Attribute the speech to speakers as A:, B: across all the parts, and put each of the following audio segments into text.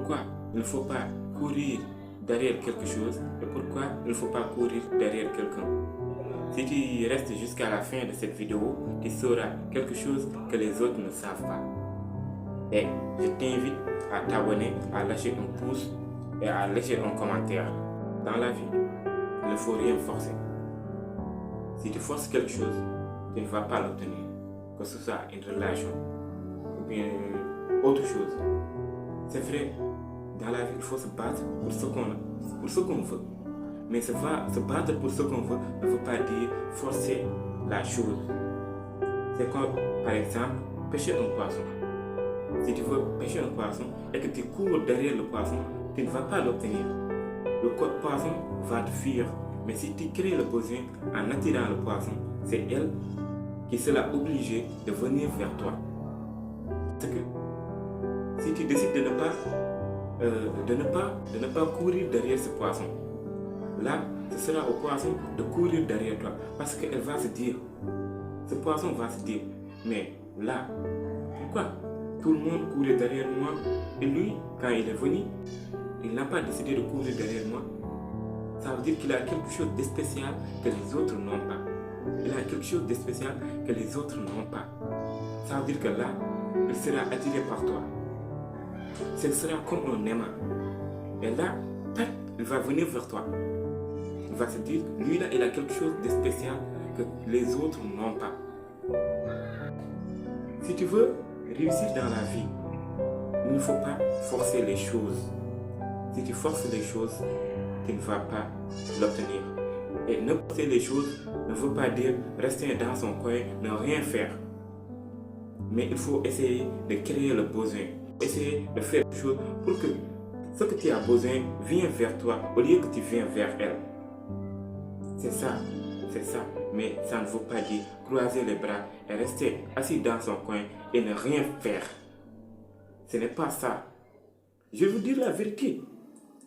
A: pourquoi il ne faut pas courir derrière quelque chose et pourquoi il ne faut pas courir derrière quelqu'un. Si tu restes jusqu'à la fin de cette vidéo, tu sauras quelque chose que les autres ne savent pas. Et je t'invite à t'abonner, à lâcher un pouce et à laisser un commentaire. Dans la vie, il ne faut rien forcer. Si tu forces quelque chose, tu ne vas pas l'obtenir. Que ce soit une relation ou bien autre chose. C'est vrai, dans la vie, il faut se battre pour ce qu'on veut. Mais se battre pour ce qu'on veut ne veut pas dire forcer la chose. C'est comme, par exemple, pêcher un poisson. Si tu veux pêcher un poisson et que tu cours derrière le poisson, tu ne vas pas l'obtenir. Le poisson va te fuir. Mais si tu crées le besoin en attirant le poisson, c'est elle qui sera obligée de venir vers toi. Parce que si tu décides de ne pas courir derrière ce poisson, là, ce sera au poisson de courir derrière toi. Parce qu'elle va se dire, ce poisson va se dire, mais là, pourquoi tout le monde courait derrière moi et lui, quand il est venu, il n'a pas décidé de courir derrière moi. Ça veut dire qu'il a quelque chose de spécial que les autres n'ont pas. Il a quelque chose de spécial que les autres n'ont pas. Ça veut dire que là, il sera attiré par toi. Ce sera comme un aimant. Et là, il va venir vers toi. Il va se dire, lui là, il a quelque chose de spécial que les autres n'ont pas. Si tu veux réussir dans la vie, il ne faut pas forcer les choses. Si tu forces les choses, tu ne vas pas l'obtenir. Et ne forcer les choses ne veut pas dire rester dans son coin, ne rien faire. Mais il faut essayer de créer le besoin. Essayer de faire des choses pour que ce que tu as besoin vienne vers toi au lieu que tu viennes vers elle. C'est ça. Mais ça ne veut pas dire croiser les bras et rester assis dans son coin et ne rien faire. Ce n'est pas ça. Je vais vous dire la vérité.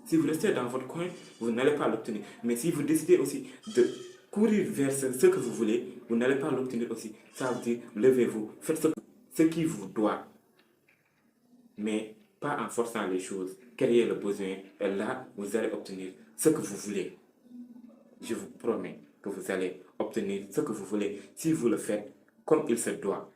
A: Si vous restez dans votre coin, vous n'allez pas l'obtenir. Mais si vous décidez aussi de courir vers ce que vous voulez, vous n'allez pas l'obtenir aussi. Ça veut dire, levez-vous, faites ce qui vous doit. Mais pas en forçant les choses. Créez le besoin et là, vous allez obtenir ce que vous voulez. Je vous promets que vous allez obtenir ce que vous voulez si vous le faites comme il se doit.